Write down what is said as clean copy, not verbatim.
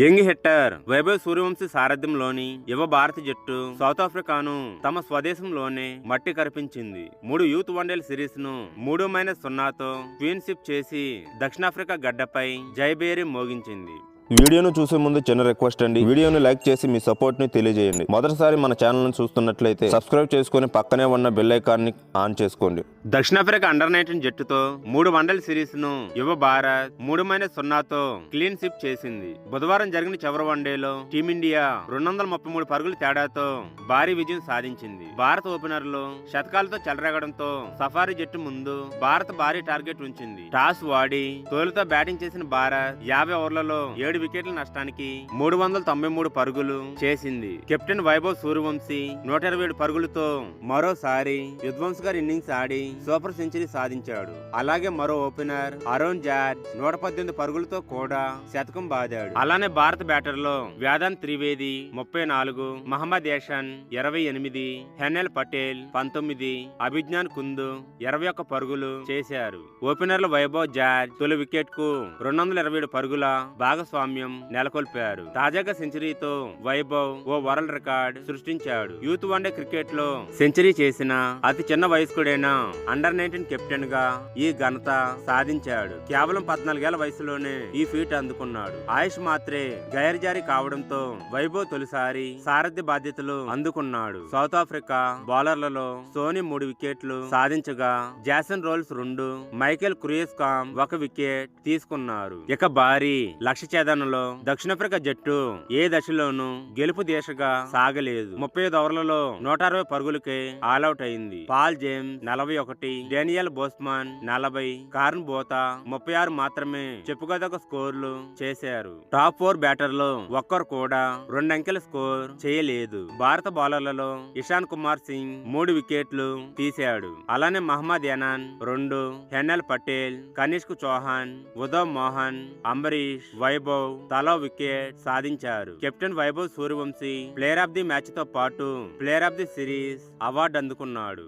Young hitter Vaibhav Suryavanshi సారథ్యంలోని యువ భారత జట్టు సౌత్ ఆఫ్రికాను తమ స్వదేశంలోనే మట్టి కరిపించింది. 3 యూత్ వన్డేల సిరీస్ ను 3-0తో క్వీన్షిప్ చేసి దక్షిణాఫ్రికా గడ్డపై జయభేరి మోగించింది. వీడియోను చూసే ముందు చిన్న రిక్వెస్ట్ అండి, వీడియోను లైక్ చేసి మీ సపోర్ట్ ని తెలియజేయండి. మొదటిసారి మన ఛానల్ ను చూస్తున్నట్లయితే సబ్స్క్రైబ్ చేసుకుని పక్కనే ఉన్న బెల్ ఐకాన్ ని ఆన్ చేసుకోండి. దక్షిణాఫ్రికా అండర్-19 జట్టుతో 3 వన్డేల సిరీస్ ను యువ భారత్ 3-0తో క్లీన్ స్వీప్ చేసింది. బుధవారం జరిగిన చివరి వన్డేలో టీమిండియా 233 పరుగుల తేడాతో భారీ విజయం సాధించింది. భారత ఓపెనర్లు శతకాలతో చెలరేగడంతో సఫారీ జట్టు ముందు భారత్ భారీ టార్గెట్ ఉంచింది. టాస్ వాడి తొలుత బ్యాటింగ్ చేసిన భారత్ 50 ఓవర్లలో 7 వికెట్ల నష్టానికి 393 పరుగులు చేసింది. కెప్టెన్ వైభవ్ సూర్యవంశీ 127 పరుగులతో మరోసారి విధ్వంసకర ఇన్నింగ్స్ ఆడి సూపర్ సెంచరీ సాధించాడు. అలాగే మరో ఓపెనర్ అరుణ్ జార్జ్ 118 పరుగులతో కూడా శతకం బాదాడు. అలానే భారత బ్యాటర్లో వేదాంత్ త్రివేది 34, మహమ్మద్ యాషన్ 28, హెనెల్ పటేల్ 19, అభిజ్ఞాన్ కుందు 21 పరుగులు చేశారు. ఓపెనర్లు వైభవ్ జార్జ్ తొలి వికెట్ కు 227 పరుగుల భాగస్వామ్యం నెలకొల్పారు. తాజాగా సెంచరీతో వైభవ్ ఓ వరల్డ్ రికార్డ్ సృష్టించాడు. యూత్ వన్డే క్రికెట్ లో సెంచరీ చేసిన అతి చిన్న వయస్కుడైన అండర్-19 కెప్టెన్ గా ఈ ఘనత సాధించాడు. కేవలం 14 ఏళ్ల వయసులోనే ఈ ఫీట్ అందుకున్నాడు. ఆయుష్ మాత్రే గైర్జారీ కావడంతో వైభవ్ తొలిసారి సారథ్య బాధ్యతలు అందుకున్నాడు. సౌత్ ఆఫ్రికా బౌలర్లలో సోనీ 3 వికెట్లు సాధించగా జాసన్ రోల్స్ 2, మైకేల్ క్రూయస్కామ్ 1 వికెట్ తీసుకున్నారు. ఇక భారీ లక్ష్య ఛేదనలో దక్షిణాఫ్రికా జట్టు ఏ దశలోనూ గెలుపు దిశగా సాగలేదు. 35 ఓవర్లలో 160 పరుగులకే ఆల్అౌట్ అయింది. పాల్ జేమ్స్ 41, డేనియల్ బోస్మాన్ 40, కార్న్ బోతా 36 మాత్రమే చెప్పుకోదగ్గ స్కోర్లు చేశారు. టాప్ 4 బ్యాటర్లు ఒక్కరు కూడా 2 అంకెల స్కోర్ చేయలేదు. భారత బౌలర్లలో ఇషాన్ కుమార్ సింగ్ 3 వికెట్లు తీశాడు. అలానే మహమ్మద్ యానాన్ 2, హెనెల్ పటేల్, కనిష్క్ చౌహాన్, ఉదవ్ మోహన్, అంబరీష్, వైభవ్ తలా వికెట్ సాధించారు. Captain Vaibhav Suryavanshi player of the match తో పాటు player of the series award అందుకున్నాడు.